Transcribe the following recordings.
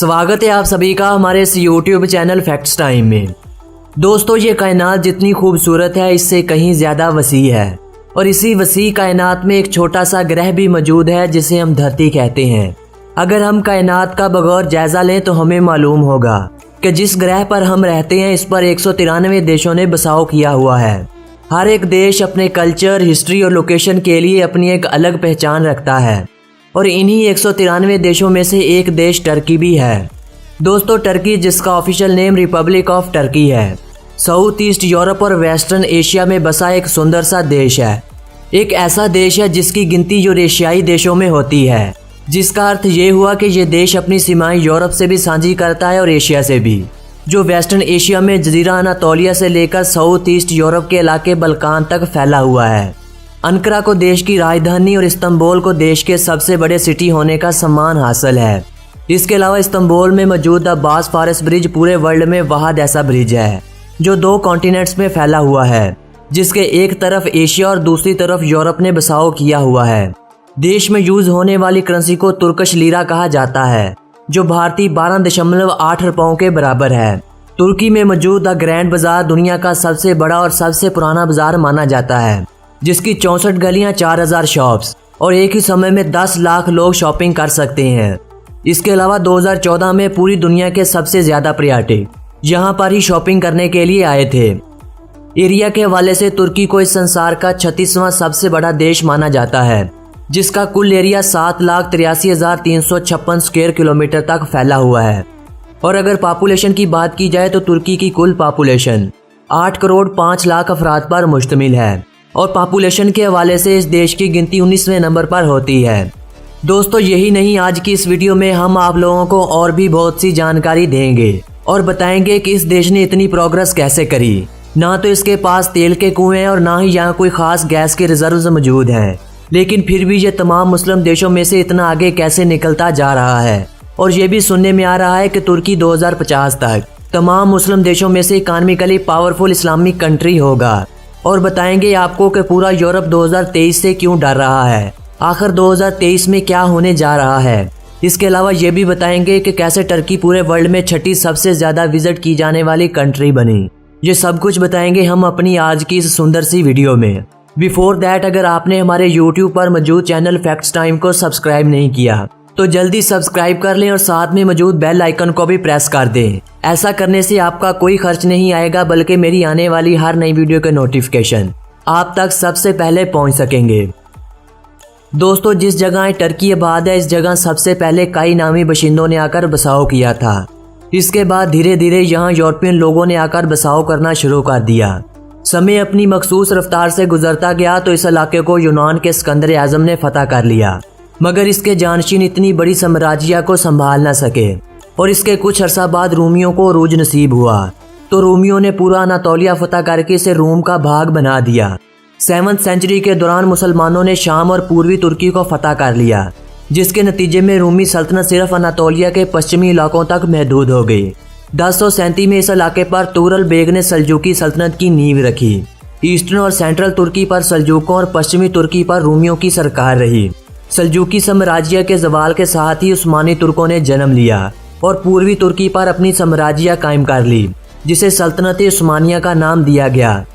स्वागत है आप सभी का हमारे इस YouTube चैनल फैक्ट्स टाइम में। दोस्तों, ये कायनात जितनी खूबसूरत है इससे कहीं ज़्यादा वसी है और इसी वसी कायनात में एक छोटा सा ग्रह भी मौजूद है जिसे हम धरती कहते हैं। अगर हम कायनात का बगौर जायज़ा लें तो हमें मालूम होगा कि जिस ग्रह पर हम रहते हैं इस पर 193 देशों ने बसाव किया हुआ है। हर एक देश अपने कल्चर, हिस्ट्री और लोकेशन के लिए अपनी एक अलग पहचान रखता है और इन्हीं 193 देशों में से एक देश टर्की भी है। दोस्तों, टर्की जिसका official name Republic of Turkey है, साउथ ईस्ट यूरोप और वेस्टर्न एशिया में बसा एक सुंदर सा देश है। एक ऐसा देश है जिसकी गिनती यूरेशियाई देशों में होती है, जिसका अर्थ ये हुआ कि ये देश अपनी सीमाएं यूरोप से भी साझी करता है और एशिया से भी, जो वेस्टर्न एशिया में जजीरा अनातोलिया से लेकर साउथ ईस्ट यूरोप के इलाके बल्कान तक फैला हुआ है। अंकारा को देश की राजधानी और इस्तांबुल को देश के सबसे बड़े सिटी होने का सम्मान हासिल है। इसके अलावा इस्तांबुल में मौजूद द बॉस्फोरस ब्रिज पूरे वर्ल्ड में वाहिद ऐसा ब्रिज है जो 2 कॉन्टिनेंट्स में फैला हुआ है, जिसके एक तरफ एशिया और दूसरी तरफ यूरोप ने बसाव किया हुआ है। देश में यूज होने वाली करेंसी को तुर्किश लीरा कहा जाता है, जो भारतीय 12.8 रुपयों के बराबर है। तुर्की में मौजूद द ग्रैंड बाजार दुनिया का सबसे बड़ा और सबसे पुराना बाजार माना जाता है, जिसकी 64 गलियां, 4000 शॉप्स और एक ही समय में 10 लाख लोग शॉपिंग कर सकते हैं। इसके अलावा 2014 में पूरी दुनिया के सबसे ज़्यादा पर्यटक यहाँ पर ही शॉपिंग करने के लिए आए थे। एरिया के हवाले से तुर्की को इस संसार का 36वां सबसे बड़ा देश माना जाता है, जिसका कुल एरिया 7,83,356 स्क्वायर किलोमीटर तक फैला हुआ है। और अगर पॉपुलेशन की बात की जाए तो तुर्की की कुल पॉपुलेशन 8 करोड़ 5 लाख अफराद पर मुश्तमिल है और पॉपुलेशन के हवाले से इस देश की गिनती 19वें नंबर पर होती है। दोस्तों, यही नहीं, आज की इस वीडियो में हम आप लोगों को और भी बहुत सी जानकारी देंगे और बताएंगे कि इस देश ने इतनी प्रोग्रेस कैसे करी। ना तो इसके पास तेल के कुएं हैं और ना ही यहाँ कोई खास गैस के रिजर्व्स मौजूद हैं, लेकिन फिर भी ये तमाम मुस्लिम देशों में से इतना आगे कैसे निकलता जा रहा है। और ये भी सुनने में आ रहा है कि तुर्की 2050 तक तमाम मुस्लिम देशों में से इकॉनॉमिकली पावरफुल इस्लामिक कंट्री होगा। और बताएंगे आपको कि पूरा यूरोप 2023 से क्यों डर रहा है, आखिर 2023 में क्या होने जा रहा है। इसके अलावा ये भी बताएंगे कि कैसे टर्की पूरे वर्ल्ड में 6ठी सबसे ज़्यादा विजिट की जाने वाली कंट्री बनी। ये सब कुछ बताएंगे हम अपनी आज की इस सुंदर सी वीडियो में। बिफोर दैट, अगर आपने हमारे YouTube पर मौजूद चैनल फैक्ट्स टाइम को सब्सक्राइब नहीं किया तो जल्दी सब्सक्राइब कर लें और साथ में मौजूद बेल आइकन को भी प्रेस कर दें। ऐसा करने से आपका कोई खर्च नहीं आएगा, बल्कि मेरी आने वाली हर नई वीडियो के नोटिफिकेशन आप तक सबसे पहले पहुंच सकेंगे। दोस्तों, जिस जगह टर्की आबाद है इस जगह सबसे पहले कई नामी बाशिंदों ने आकर बसाव किया था। इसके बाद धीरे धीरे यहाँ यूरोपियन लोगों ने आकर बसाव करना शुरू कर दिया। समय अपनी मखसूस रफ्तार से गुजरता गया तो इस इलाके को यूनान के सिकंदर आजम ने फतह कर लिया, मगर इसके जानशीन इतनी बड़ी साम्राज्य को संभाल न सके और इसके कुछ अरसा बाद रूमियों को अरूज नसीब हुआ तो रूमियों ने पूरा अनातोलिया फतह करके इसे रोम का भाग बना दिया। 7वीं सेंचुरी के दौरान मुसलमानों ने शाम और पूर्वी तुर्की को फतह कर लिया, जिसके नतीजे में रूमी सल्तनत सिर्फ अनातोलिया के पश्चिमी इलाकों तक महदूद हो गई। 1037 में इस इलाके पर तुगरल बेग ने सल्जूकी सल्तनत की नींव रखी। ईस्टर्न और सेंट्रल तुर्की पर सल्जूकों और पश्चिमी तुर्की पर रूमियों की सरकार रही। सल्जूकी साम्राज्य के जवाल के साथ ही उस्मानी तुर्कों ने जन्म लिया और पूर्वी तुर्की पर अपनी साम्राज्य कायम कर ली, जिसे सल्तनत उस्मानिया का नाम दिया गया।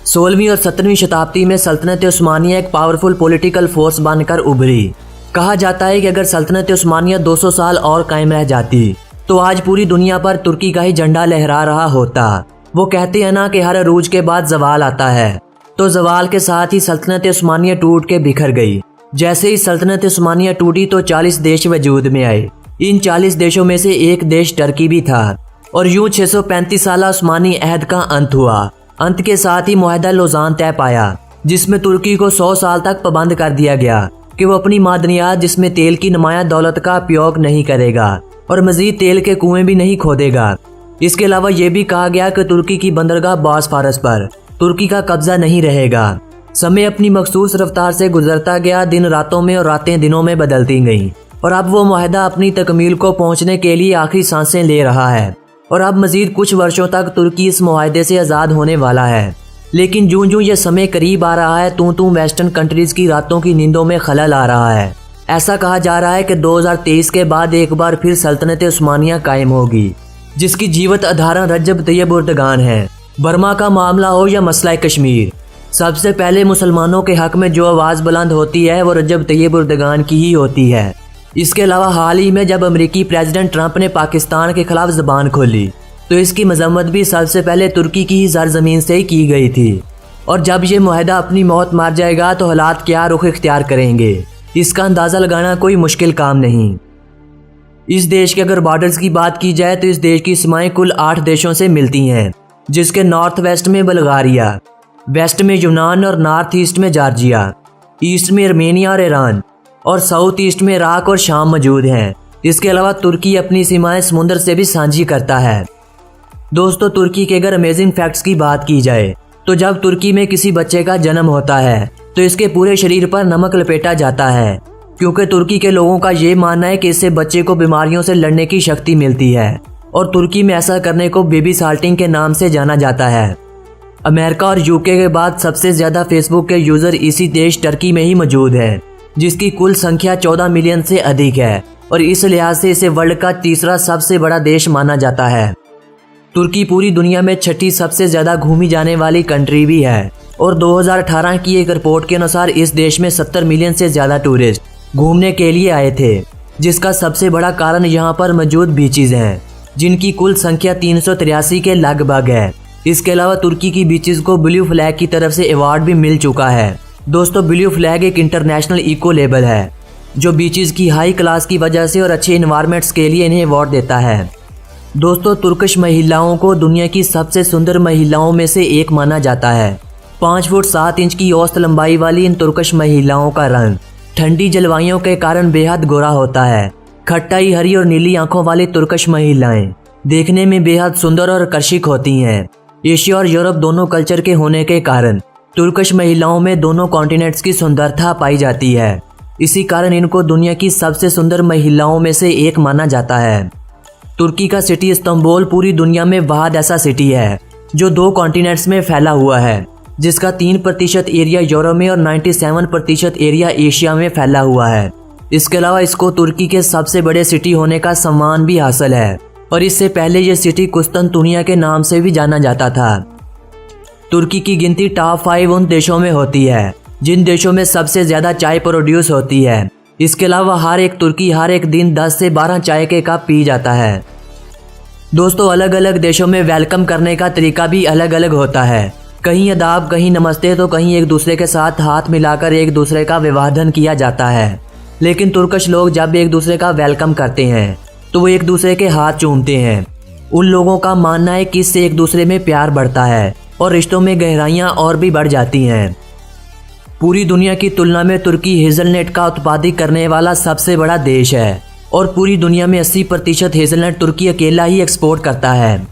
16वीं और 17वीं शताब्दी में सल्तनत उस्मानिया एक पावरफुल पॉलिटिकल फोर्स बनकर उभरी। कहा जाता है कि अगर सल्तनत उस्मानिया 200 साल और कायम रह जाती तो आज पूरी दुनिया पर तुर्की का ही झंडा लहरा रहा होता। वो कहते हैं ना कि हर अरूज के बाद जवाल आता है, तो जवाल के साथ ही सल्तनत उस्मानिया टूट के बिखर गई। जैसे ही सल्तनत उस्मानिया टूटी तो 40 देश वजूद में आए। इन 40 देशों में से एक देश टर्की भी था और यूं 635 साल उस्मानी अहद का अंत हुआ। अंत के साथ ही मुआहदा लोज़ान तय पाया, जिसमें तुर्की को 100 साल तक पाबंद कर दिया गया कि वो अपनी मादनियात जिसमें तेल की नुमाया दौलत का उपयोग नहीं करेगा और मजीद तेल के कुएं भी नहीं खोदेगा। इसके अलावा यह भी कहा गया कि तुर्की की बंदरगाह बॉस्फोरस पर तुर्की का कब्जा नहीं रहेगा। समय अपनी मखसूस रफ्तार से गुजरता गया, दिन रातों में और रातें दिनों में बदलती गईं और अब वो मुआहदा अपनी तकमील को पहुंचने के लिए आखिरी सांसें ले रहा है और अब मजीद कुछ वर्षों तक तुर्की इस मुआहदे से आज़ाद होने वाला है। लेकिन जूं जूं ये समय करीब आ रहा है तूं वेस्टर्न कंट्रीज़ की रातों की नींदों में खलल आ रहा है। ऐसा कहा जा रहा है कि 2023 के बाद एक बार फिर सल्तनत उस्मानिया कायम होगी, जिसकी जीवत अधारण रजब तैयब उर्दगान है। बर्मा का मामला हो या मसला कश्मीर, सबसे पहले मुसलमानों के हक में जो आवाज़ बुलंद होती है वो रजब तैयब उर्दगान की ही होती है। इसके अलावा हाल ही में जब अमेरिकी प्रेसिडेंट ट्रंप ने पाकिस्तान के खिलाफ ज़बान खोली तो इसकी मजम्मत भी सबसे पहले तुर्की की ही सरजमीन से ही की गई थी। और जब ये मुआहदा अपनी मौत मार जाएगा तो हालात क्या रुख इख्तियार करेंगे, इसका अंदाज़ा लगाना कोई मुश्किल काम नहीं। इस देश के अगर बॉर्डर्स की बात की जाए तो इस देश की सीमाएं कुल 8 देशों से मिलती हैं, जिसके नॉर्थ वेस्ट में बल्गारिया, वेस्ट में यूनान और नॉर्थ ईस्ट में जॉर्जिया, ईस्ट में आर्मेनिया और ईरान और साउथ ईस्ट में इराक और शाम मौजूद हैं। इसके अलावा तुर्की अपनी सीमाएं समुद्र से भी साझी करता है। दोस्तों, तुर्की के अगर अमेजिंग फैक्ट्स की बात की जाए तो जब तुर्की में किसी बच्चे का जन्म होता है तो इसके पूरे शरीर पर नमक लपेटा जाता है, क्योंकि तुर्की के लोगों का ये मानना है कि इससे बच्चे को बीमारियों से लड़ने की शक्ति मिलती है और तुर्की में ऐसा करने को बेबी साल्टिंग के नाम से जाना जाता है। अमेरिका और यूके के बाद सबसे ज़्यादा फेसबुक के यूज़र इसी देश टर्की में ही मौजूद है, जिसकी कुल संख्या 14 मिलियन से अधिक है और इस लिहाज से इसे वर्ल्ड का तीसरा सबसे बड़ा देश माना जाता है। तुर्की पूरी दुनिया में 6ठी सबसे ज़्यादा घूमी जाने वाली कंट्री भी है और 2018 की एक रिपोर्ट के अनुसार इस देश में 70 मिलियन से ज़्यादा टूरिस्ट घूमने के लिए आए थे, जिसका सबसे बड़ा कारण यहाँ पर मौजूद बीचेस हैं, जिनकी कुल संख्या 383 के लगभग है। इसके अलावा तुर्की की बीचेस को ब्लू फ्लैग की तरफ से अवार्ड भी मिल चुका है। दोस्तों, ब्लू फ्लैग एक इंटरनेशनल इको लेबल है जो बीचेस की हाई क्लास की वजह से और अच्छे इन्वायरमेंट्स के लिए इन्हें अवार्ड देता है। दोस्तों, तुर्किश महिलाओं को दुनिया की सबसे सुंदर महिलाओं में से एक माना जाता है। 5 फुट 7 इंच की औसत लंबाई वाली इन तुर्किश महिलाओं का रंग ठंडी जलवायु के कारण बेहद गोरा होता है। खट्टाई हरी और नीली आंखों वाली तुर्किश महिलाएं देखने में बेहद सुंदर और आकर्षक होती हैं। एशिया और यूरोप दोनों कल्चर के होने के कारण तुर्किश महिलाओं में दोनों कॉन्टिनेंट्स की सुंदरता पाई जाती है। इसी कारण इनको दुनिया की सबसे सुंदर महिलाओं में से एक माना जाता है। तुर्की का सिटी इस्तांबुल पूरी दुनिया में वाहिद ऐसा सिटी है जो 2 कॉन्टिनेंट्स में फैला हुआ है, जिसका 3% एरिया यूरोप में और 97% एरिया एशिया में फैला हुआ है। इसके अलावा इसको तुर्की के सबसे बड़े सिटी होने का सम्मान भी हासिल है और इससे पहले यह सिटी कुस्तुनतुनिया के नाम से भी जाना जाता था। तुर्की की गिनती टॉप 5 उन देशों में होती है जिन देशों में सबसे ज़्यादा चाय प्रोड्यूस होती है। इसके अलावा हर एक तुर्की हर एक दिन 10 से 12 चाय के कप पी जाता है। दोस्तों, अलग अलग देशों में वेलकम करने का तरीका भी अलग अलग होता है। कहीं अदाब, कहीं नमस्ते तो कहीं एक दूसरे के साथ हाथ मिलाकर एक दूसरे का अभिवादन किया जाता है। लेकिन तुर्किश लोग जब एक दूसरे का वेलकम करते हैं तो वो एक दूसरे के हाथ चूमते हैं। उन लोगों का मानना है कि इससे एक दूसरे में प्यार बढ़ता है और रिश्तों में गहराइयाँ और भी बढ़ जाती हैं। पूरी दुनिया की तुलना में तुर्की हेज़लनट का उत्पादन करने वाला सबसे बड़ा देश है और पूरी दुनिया में 80% हेज़लनट तुर्की अकेला ही एक्सपोर्ट करता है।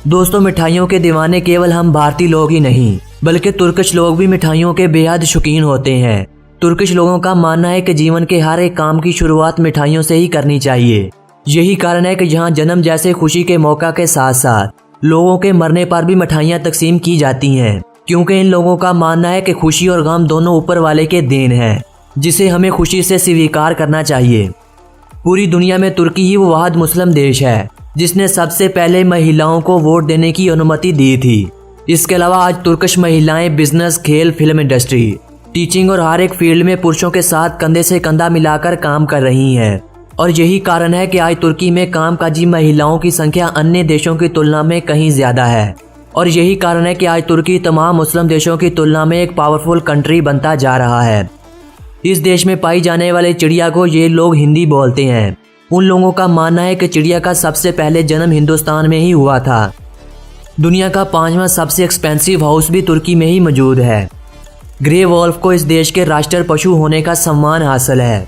दोस्तों, मिठाइयों के दीवाने केवल हम भारतीय लोग ही नहीं बल्कि तुर्किश लोग भी मिठाइयों के बेहद शौकीन होते हैं। तुर्किश लोगों का मानना है कि जीवन के हर एक काम की शुरुआत मिठाइयों से ही करनी चाहिए। यही कारण है कि यहाँ जन्म जैसे खुशी के मौका के साथ साथ लोगों के मरने पर भी मिठाइयाँ तकसीम की जाती हैं, क्योंकि इन लोगों का मानना है कि खुशी और गम दोनों ऊपर वाले के देन है, जिसे हमें खुशी से स्वीकार करना चाहिए। पूरी दुनिया में तुर्की ही वो वाहिद मुस्लिम देश है जिसने सबसे पहले महिलाओं को वोट देने की अनुमति दी थी। इसके अलावा आज तुर्किश महिलाएं बिजनेस, खेल, फिल्म इंडस्ट्री, टीचिंग और हर एक फील्ड में पुरुषों के साथ कंधे से कंधा मिलाकर काम कर रही हैं और यही कारण है कि आज तुर्की में कामकाजी महिलाओं की संख्या अन्य देशों की तुलना में कहीं ज़्यादा है और यही कारण है कि आज तुर्की तमाम मुस्लिम देशों की तुलना में एक पावरफुल कंट्री बनता जा रहा है। इस देश में पाई जाने वाले चिड़िया को ये लोग हिंदी बोलते हैं। उन लोगों का मानना है कि चिड़िया का सबसे पहले जन्म हिंदुस्तान में ही हुआ था। दुनिया का 5वां सबसे एक्सपेंसिव हाउस भी तुर्की में ही मौजूद है। ग्रे वॉल्फ को इस देश के राष्ट्रीय पशु होने का सम्मान हासिल है।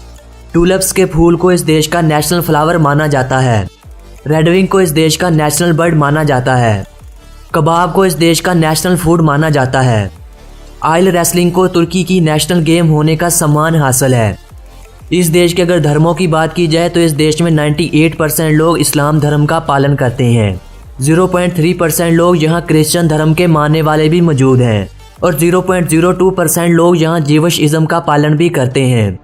टूलिप्स के फूल को इस देश का नेशनल फ्लावर माना जाता है। रेडविंग को इस देश का नेशनल बर्ड माना जाता है। कबाब को इस देश का नेशनल फूड माना जाता है। आयल रेसलिंग को तुर्की की नेशनल गेम होने का सम्मान हासिल है। इस देश के अगर धर्मों की बात की जाए तो इस देश में 98% लोग इस्लाम धर्म का पालन करते हैं। 0.3% लोग यहाँ क्रिश्चियन धर्म के मानने वाले भी मौजूद हैं और 0.02% लोग यहाँ जीविश इज़्म का पालन भी करते हैं।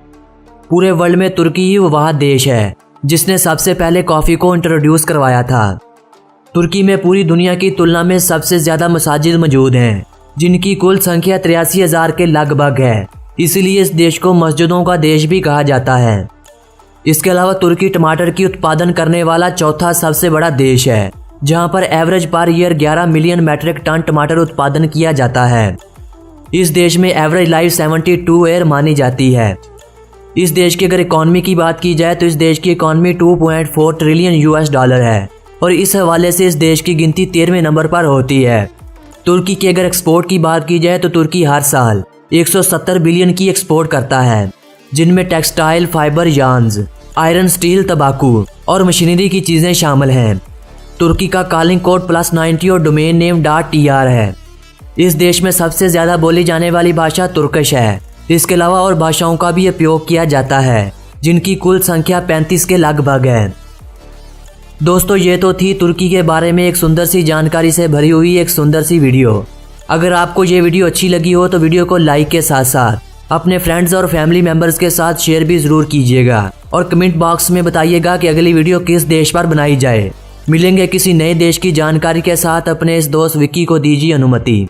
पूरे वर्ल्ड में तुर्की ही वह देश है जिसने सबसे पहले कॉफ़ी को इंट्रोड्यूस करवाया था। तुर्की में पूरी दुनिया की तुलना में सबसे ज़्यादा मसाजिद मौजूद हैं, जिनकी कुल संख्या 83,000 के लगभग है। इसलिए इस देश को मस्जिदों का देश भी कहा जाता है। इसके अलावा तुर्की टमाटर की उत्पादन करने वाला चौथा सबसे बड़ा देश है, जहां पर average per year 11 million metric ton टमाटर उत्पादन किया जाता है। इस देश में एवरेज लाइफ 72 ईयर मानी जाती है। इस देश की अगर इकॉनमी की बात की जाए तो इस देश की इकॉनमी 2.4 ट्रिलियन US डॉलर है और इस हवाले से इस देश की गिनती 13वें नंबर पर होती है। तुर्की की अगर एक्सपोर्ट की बात की जाए तो तुर्की हर साल 170 बिलियन की एक्सपोर्ट करता है, जिनमें textile, fibre, yarns, iron, steel, तंबाकू और मशीनरी की चीज़ें शामिल हैं। तुर्की का कॉलिंग कोड +90 और डोमेन नेम .tr है। इस देश में सबसे ज़्यादा बोली जाने वाली भाषा तुर्किश है। इसके अलावा और भाषाओं का भी उपयोग किया जाता है, जिनकी कुल संख्या 35 के लगभग है। दोस्तों, ये तो थी तुर्की के बारे में एक सुंदर सी जानकारी से भरी हुई एक सुंदर सी वीडियो। अगर आपको ये वीडियो अच्छी लगी हो तो वीडियो को लाइक के साथ साथ अपने फ्रेंड्स और फैमिली मेंबर्स के साथ शेयर भी ज़रूर कीजिएगा और कमेंट बॉक्स में बताइएगा कि अगली वीडियो किस देश पर बनाई जाए। मिलेंगे किसी नए देश की जानकारी के साथ। अपने इस दोस्त विक्की को दीजिए अनुमति।